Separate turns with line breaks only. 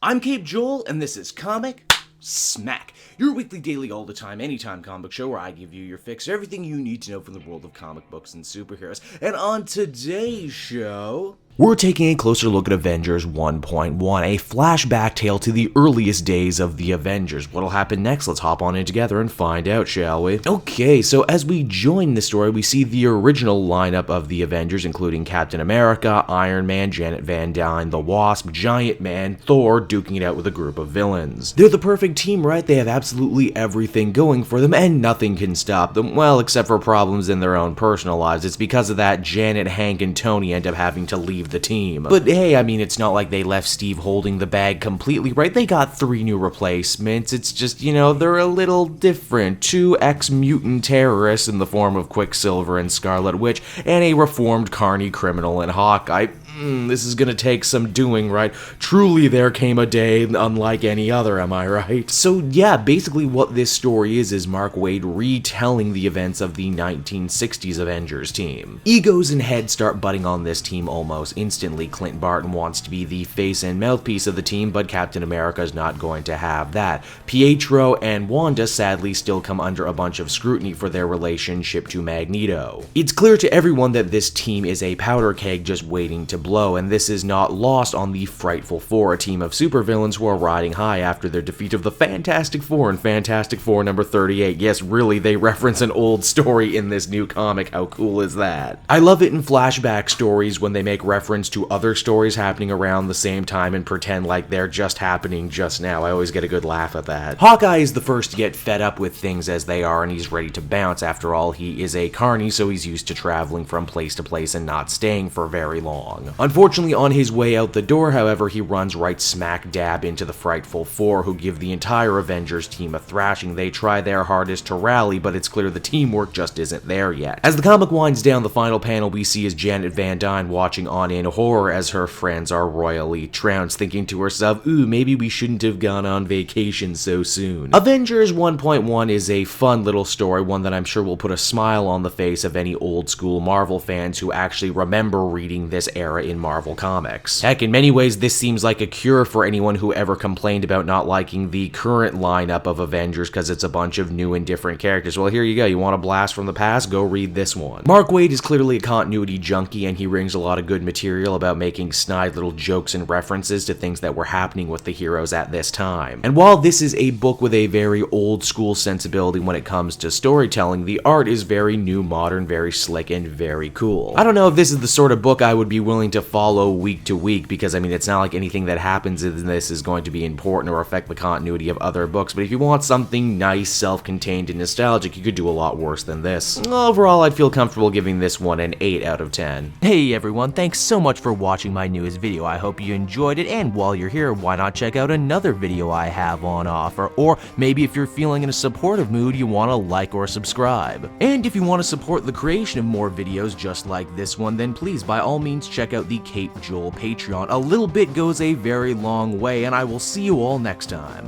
I'm Cape Joel, and this is Comic Smack, your weekly, daily, all the time, anytime comic book show where I give you your fix of everything you need to know from the world of comic books and superheroes. And on today's show, we're taking a closer look at Avengers 1.1, a flashback tale to the earliest days of the Avengers. What'll happen next? Let's hop on in together and find out, shall we? Okay, so as we join the story, we see the original lineup of the Avengers, including Captain America, Iron Man, Janet Van Dyne, the Wasp, Giant Man, Thor, duking it out with a group of villains. They're the perfect team, right? They have absolutely everything going for them, and nothing can stop them. Well, except for problems in their own personal lives. It's because of that Janet, Hank, and Tony end up having to leave the team. But hey, I mean, it's not like they left Steve holding the bag completely, right? They got 3 new replacements. It's just, you know, they're a little different. 2 ex-mutant terrorists in the form of Quicksilver and Scarlet Witch, and a reformed carny criminal in Hawkeye. This is gonna take some doing, right? Truly there came a day unlike any other, am I right? So yeah, basically what this story is Mark Waid retelling the events of the 1960s Avengers team. Egos and heads start butting on this team almost instantly. Clint Barton wants to be the face and mouthpiece of the team, but Captain America is not going to have that. Pietro and Wanda sadly still come under a bunch of scrutiny for their relationship to Magneto. It's clear to everyone that this team is a powder keg just waiting to blow, and this is not lost on the Frightful Four, a team of supervillains who are riding high after their defeat of the Fantastic Four in Fantastic Four number 38. Yes, really, they reference an old story in this new comic. How cool is that? I love it in flashback stories when they make reference to other stories happening around the same time and pretend like they're just happening just now. I always get a good laugh at that. Hawkeye is the first to get fed up with things as they are, and he's ready to bounce. After all, he is a carny, so he's used to traveling from place to place and not staying for very long. Unfortunately, on his way out the door, however, he runs right smack dab into the Frightful Four, who give the entire Avengers team a thrashing. They try their hardest to rally, but it's clear the teamwork just isn't there yet. As the comic winds down, the final panel we see is Janet Van Dyne watching on in horror as her friends are royally trounced, thinking to herself, ooh, maybe we shouldn't have gone on vacation so soon. Avengers 1.1 is a fun little story, one that I'm sure will put a smile on the face of any old school Marvel fans who actually remember reading this era in Marvel Comics. Heck, in many ways, this seems like a cure for anyone who ever complained about not liking the current lineup of Avengers because it's a bunch of new and different characters. Well, here you go. You want a blast from the past? Go read this one. Mark Waid is clearly a continuity junkie, and he brings a lot of good material about making snide little jokes and references to things that were happening with the heroes at this time. And while this is a book with a very old school sensibility when it comes to storytelling, the art is very new, modern, very slick, and very cool. I don't know if this is the sort of book I would be willing to follow week to week, because I mean, it's not like anything that happens in this is going to be important or affect the continuity of other books, but if you want something nice, self-contained, and nostalgic, you could do a lot worse than this. Overall, I'd feel comfortable giving this one an 8 out of 10. Hey everyone, thanks so much for watching my newest video. I hope you enjoyed it, and while you're here, why not check out another video I have on offer, or maybe if you're feeling in a supportive mood, you want to like or subscribe. And if you want to support the creation of more videos just like this one, then please by all means check out the Cape Joel Patreon. A little bit goes a very long way, and I will see you all next time.